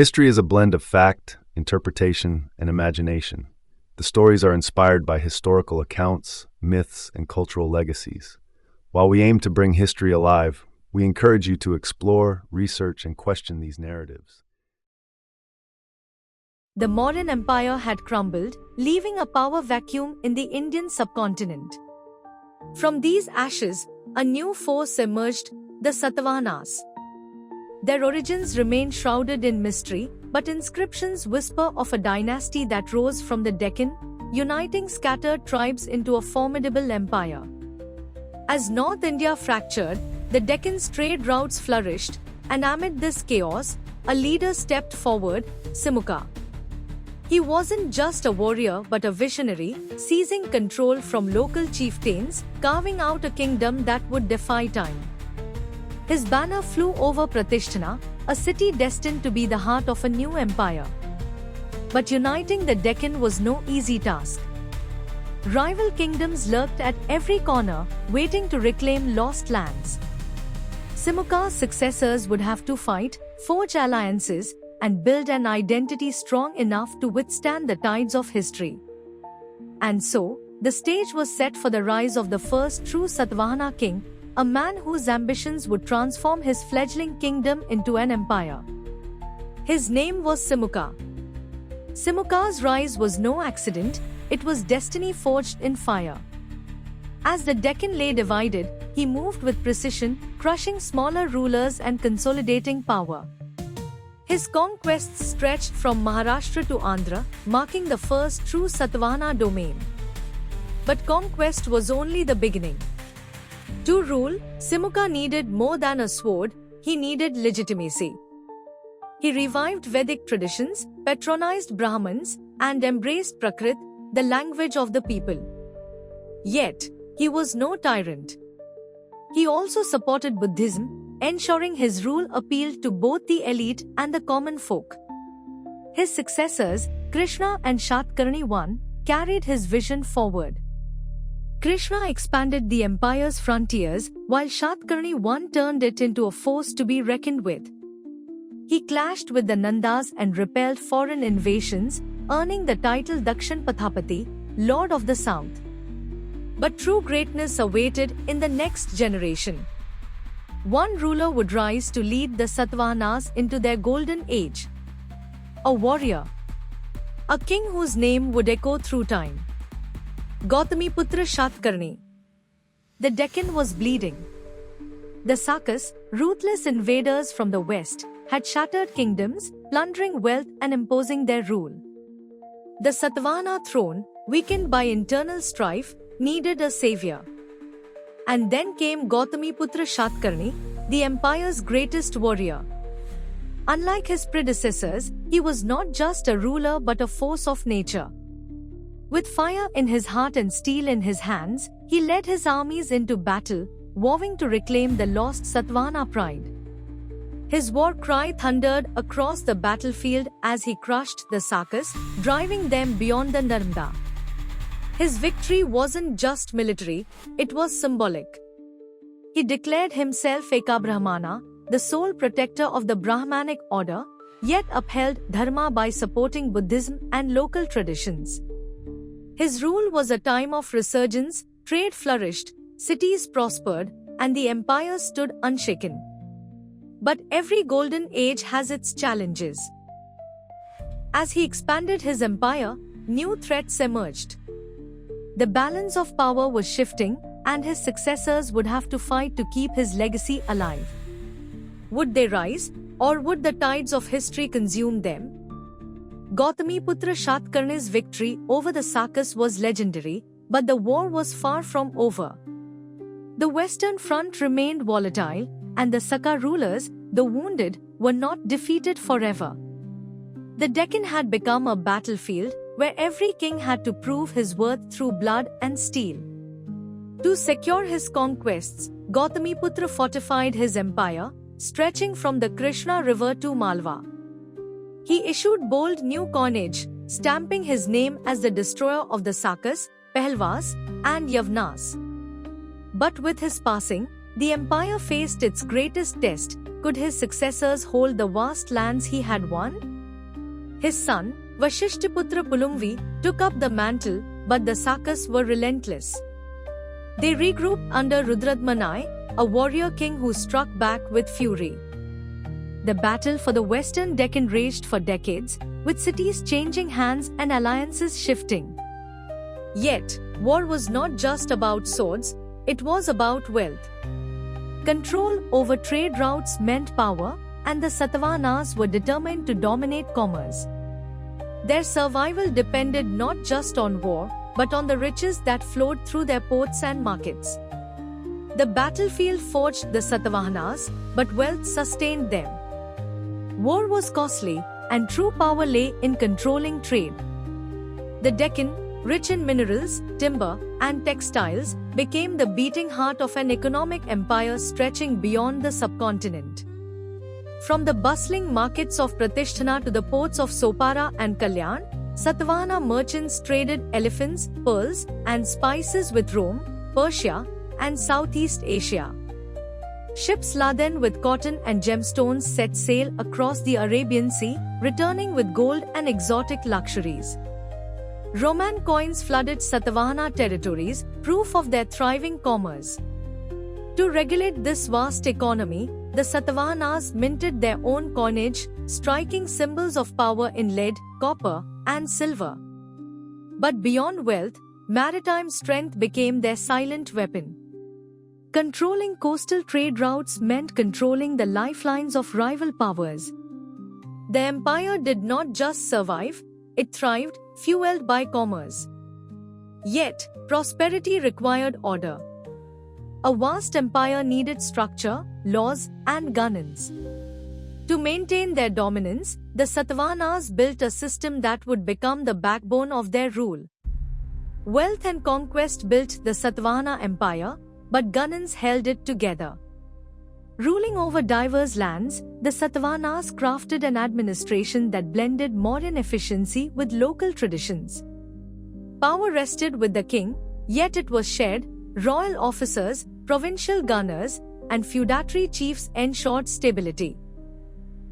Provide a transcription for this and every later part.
History is a blend of fact, interpretation, and imagination. The stories are inspired by historical accounts, myths, and cultural legacies. While we aim to bring history alive, we encourage you to explore, research, and question these narratives. The Mauryan Empire had crumbled, leaving a power vacuum in the Indian subcontinent. From these ashes, a new force emerged, the Satavahanas. Their origins remain shrouded in mystery, but inscriptions whisper of a dynasty that rose from the Deccan, uniting scattered tribes into a formidable empire. As North India fractured, the Deccan's trade routes flourished, and amid this chaos, a leader stepped forward, Simukha. He wasn't just a warrior but a visionary, seizing control from local chieftains, carving out a kingdom that would defy time. His banner flew over Pratishtana, a city destined to be the heart of a new empire. But uniting the Deccan was no easy task. Rival kingdoms lurked at every corner, waiting to reclaim lost lands. Simukha's successors would have to fight, forge alliances, and build an identity strong enough to withstand the tides of history. And so, the stage was set for the rise of the first true Satavahana king, a man whose ambitions would transform his fledgling kingdom into an empire. His name was Simukha. Simukha's rise was no accident, it was destiny forged in fire. As the Deccan lay divided, he moved with precision, crushing smaller rulers and consolidating power. His conquests stretched from Maharashtra to Andhra, marking the first true Satavahana domain. But conquest was only the beginning. To rule, Simukha needed more than a sword, he needed legitimacy. He revived Vedic traditions, patronized Brahmins, and embraced Prakrit, the language of the people. Yet, he was no tyrant. He also supported Buddhism, ensuring his rule appealed to both the elite and the common folk. His successors, Krishna and Shatkarni I, carried his vision forward. Krishna expanded the empire's frontiers, while Shatkarni I turned it into a force to be reckoned with. He clashed with the Nandas and repelled foreign invasions, earning the title Dakshin Pathapati, Lord of the South. But true greatness awaited in the next generation. One ruler would rise to lead the Satavahanas into their golden age. A warrior. A king whose name would echo through time. Gautamiputra Shatkarni. The Deccan was bleeding. The Sakas, ruthless invaders from the west, had shattered kingdoms, plundering wealth and imposing their rule. The Satavahana throne, weakened by internal strife, needed a savior. And then came Gautamiputra Shatkarni, the empire's greatest warrior. Unlike his predecessors, he was not just a ruler but a force of nature. With fire in his heart and steel in his hands, he led his armies into battle, vowing to reclaim the lost Satavahana pride. His war cry thundered across the battlefield as he crushed the Sakas, driving them beyond the Narmada. His victory wasn't just military, it was symbolic. He declared himself Ekabrahmana, the sole protector of the Brahmanic order, yet upheld Dharma by supporting Buddhism and local traditions. His rule was a time of resurgence, trade flourished, cities prospered, and the empire stood unshaken. But every golden age has its challenges. As he expanded his empire, new threats emerged. The balance of power was shifting, and his successors would have to fight to keep his legacy alive. Would they rise, or would the tides of history consume them? Gautamiputra Shatkarni's victory over the Sakas was legendary, but the war was far from over. The Western Front remained volatile, and the Saka rulers, the wounded, were not defeated forever. The Deccan had become a battlefield where every king had to prove his worth through blood and steel. To secure his conquests, Gautamiputra fortified his empire, stretching from the Krishna River to Malwa. He issued bold new coinage, stamping his name as the destroyer of the Sakas, Pahlvas, and Yavanas. But with his passing, the empire faced its greatest test. Could his successors hold the vast lands he had won? His son, Vashishthiputra Pulumvi, took up the mantle, but the Sakas were relentless. They regrouped under Rudradmanai, a warrior king who struck back with fury. The battle for the western Deccan raged for decades, with cities changing hands and alliances shifting. Yet, war was not just about swords, it was about wealth. Control over trade routes meant power, and the Satavahanas were determined to dominate commerce. Their survival depended not just on war, but on the riches that flowed through their ports and markets. The battlefield forged the Satavahanas, but wealth sustained them. War was costly, and true power lay in controlling trade. The Deccan, rich in minerals, timber, and textiles, became the beating heart of an economic empire stretching beyond the subcontinent. From the bustling markets of Pratisthana to the ports of Sopara and Kalyan, Satavahana merchants traded elephants, pearls, and spices with Rome, Persia, and Southeast Asia. Ships laden with cotton and gemstones set sail across the Arabian Sea, returning with gold and exotic luxuries. Roman coins flooded Satavahana territories, proof of their thriving commerce. To regulate this vast economy, the Satavahanas minted their own coinage, striking symbols of power in lead, copper, and silver. But beyond wealth, maritime strength became their silent weapon. Controlling coastal trade routes meant controlling the lifelines of rival powers. The empire did not just survive, it thrived, fueled by commerce. Yet, prosperity required order. A vast empire needed structure, laws, and governance. To maintain their dominance, the Satavahanas built a system that would become the backbone of their rule. Wealth and conquest built the Satavahana Empire, but governance held it together. Ruling over diverse lands, the Satavahanas crafted an administration that blended modern efficiency with local traditions. Power rested with the king, yet it was shared. Royal officers, provincial governors, and feudatory chiefs ensured stability.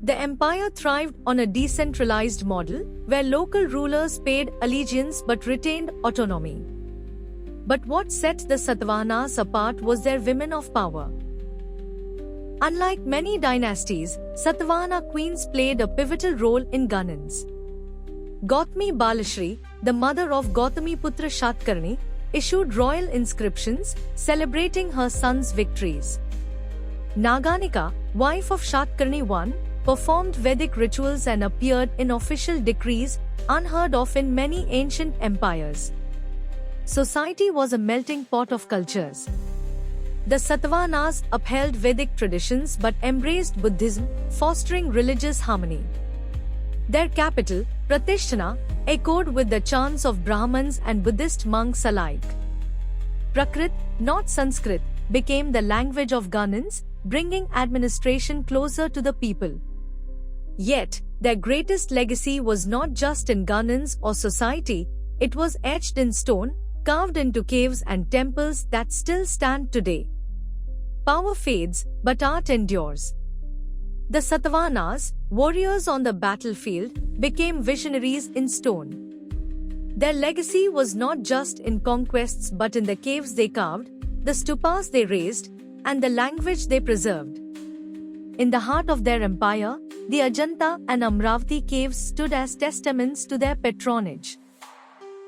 The empire thrived on a decentralized model, where local rulers paid allegiance but retained autonomy. But what set the Satavahanas apart was their women of power. Unlike many dynasties, Satavahana queens played a pivotal role in governance. Gautami Balashri, the mother of Gautamiputra Shatkarni, issued royal inscriptions celebrating her son's victories. Naganika, wife of Shatkarni I, performed Vedic rituals and appeared in official decrees unheard of in many ancient empires. Society was a melting pot of cultures. The Satavahanas upheld Vedic traditions but embraced Buddhism, fostering religious harmony. Their capital, Pratisthana, echoed with the chants of Brahmins and Buddhist monks alike. Prakrit, not Sanskrit, became the language of governance, bringing administration closer to the people. Yet, their greatest legacy was not just in governance or society, it was etched in stone, carved into caves and temples that still stand today. Power fades, but art endures. The Satavahanas, warriors on the battlefield, became visionaries in stone. Their legacy was not just in conquests but in the caves they carved, the stupas they raised, and the language they preserved. In the heart of their empire, the Ajanta and Amravati caves stood as testaments to their patronage.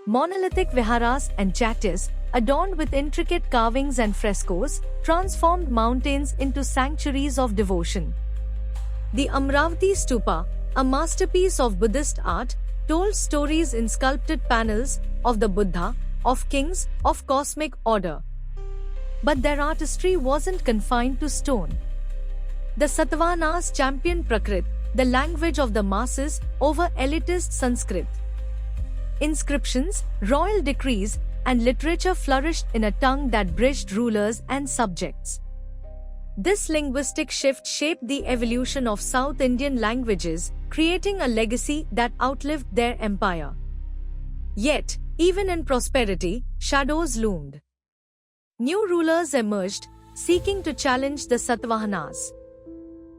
Monolithic viharas and chatyas, adorned with intricate carvings and frescoes, transformed mountains into sanctuaries of devotion. The Amravati Stupa, a masterpiece of Buddhist art, told stories in sculpted panels of the Buddha, of kings, of cosmic order. But their artistry wasn't confined to stone. The Satavahanas championed Prakrit, the language of the masses, over elitist Sanskrit. Inscriptions, royal decrees, and literature flourished in a tongue that bridged rulers and subjects. This linguistic shift shaped the evolution of South Indian languages, creating a legacy that outlived their empire. Yet, even in prosperity, shadows loomed. New rulers emerged, seeking to challenge the Satavahanas.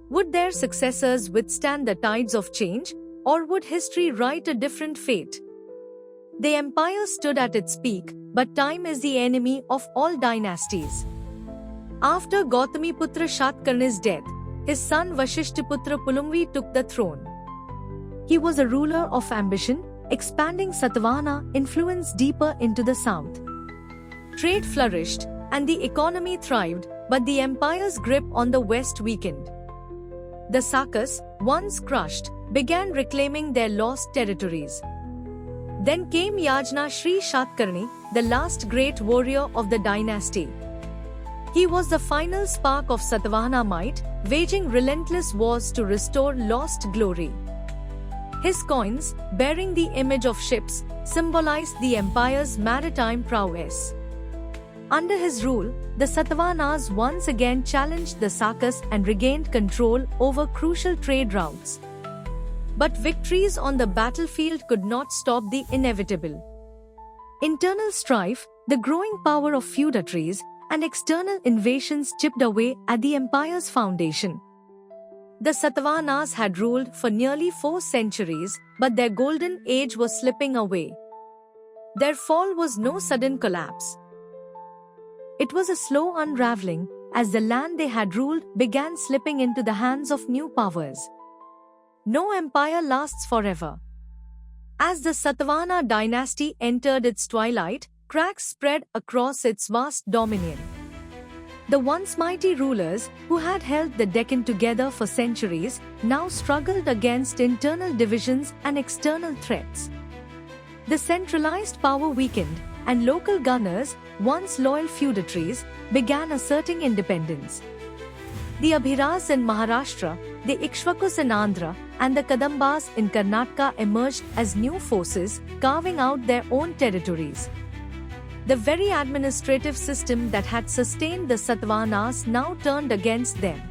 Would their successors withstand the tides of change, Or would history write a different fate? The empire stood at its peak, but time is the enemy of all dynasties. After Gautamiputra Shatkarni's death, his son Vasishthaputra Pulumvi took the throne. He was a ruler of ambition, expanding Satavahana influence deeper into the south. Trade flourished, and the economy thrived, but the empire's grip on the west weakened. The Sakas, once crushed, began reclaiming their lost territories. Then came Yajna Shri Shatkarni, the last great warrior of the dynasty. He was the final spark of Satavahana might, waging relentless wars to restore lost glory. His coins, bearing the image of ships, symbolized the empire's maritime prowess. Under his rule, the Satavahanas once again challenged the Sakas and regained control over crucial trade routes. But victories on the battlefield could not stop the inevitable. Internal strife, the growing power of feudatories, and external invasions chipped away at the empire's foundation. The Satavahanas had ruled for nearly 4 centuries, but their golden age was slipping away. Their fall was no sudden collapse. It was a slow unraveling, as the land they had ruled began slipping into the hands of new powers. No empire lasts forever. As the Satavahana dynasty entered its twilight, cracks spread across its vast dominion. The once mighty rulers, who had held the Deccan together for centuries, now struggled against internal divisions and external threats. The centralized power weakened, and local gunners, once loyal feudatories, began asserting independence. The Abhiras in Maharashtra, the Ikshvakus in Andhra, and the Kadambas in Karnataka emerged as new forces, carving out their own territories. The very administrative system that had sustained the Satavahanas now turned against them.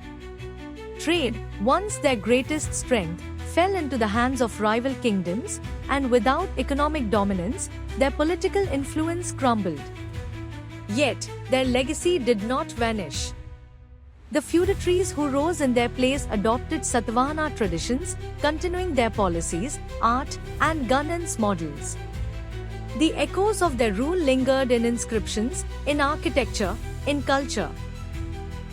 Trade, once their greatest strength, fell into the hands of rival kingdoms, and without economic dominance, their political influence crumbled. Yet, their legacy did not vanish. The feudatories who rose in their place adopted Satavahana traditions, continuing their policies, art, and governance models. The echoes of their rule lingered in inscriptions, in architecture, in culture.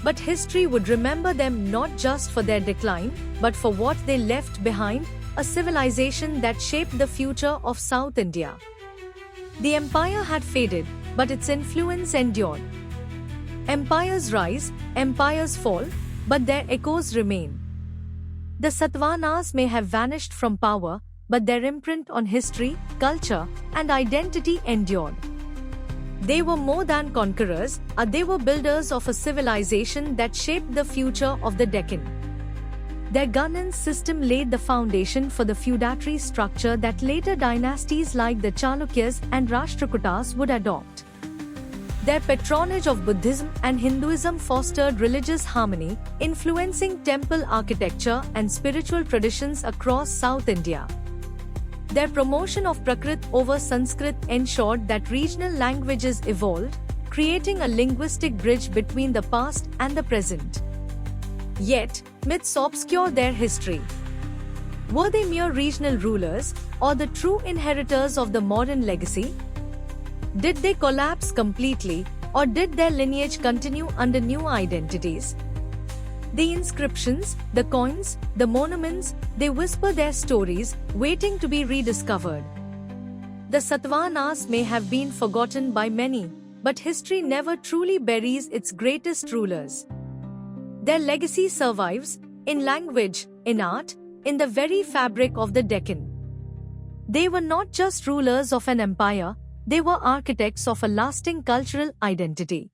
But history would remember them not just for their decline, but for what they left behind, a civilization that shaped the future of South India. The empire had faded, but its influence endured. Empires rise, empires fall, but their echoes remain. The Satavahanas may have vanished from power, but their imprint on history, culture, and identity endured. They were more than conquerors, they were builders of a civilization that shaped the future of the Deccan. Their governance system laid the foundation for the feudatory structure that later dynasties like the Chalukyas and Rashtrakutas would adopt. Their patronage of Buddhism and Hinduism fostered religious harmony, influencing temple architecture and spiritual traditions across South India. Their promotion of Prakrit over Sanskrit ensured that regional languages evolved, creating a linguistic bridge between the past and the present. Yet, myths obscure their history. Were they mere regional rulers, or the true inheritors of the modern legacy? Did they collapse completely, or did their lineage continue under new identities? The inscriptions, the coins, the monuments, they whisper their stories, waiting to be rediscovered. The Satavahanas may have been forgotten by many, but history never truly buries its greatest rulers. Their legacy survives, in language, in art, in the very fabric of the Deccan. They were not just rulers of an empire, they were architects of a lasting cultural identity.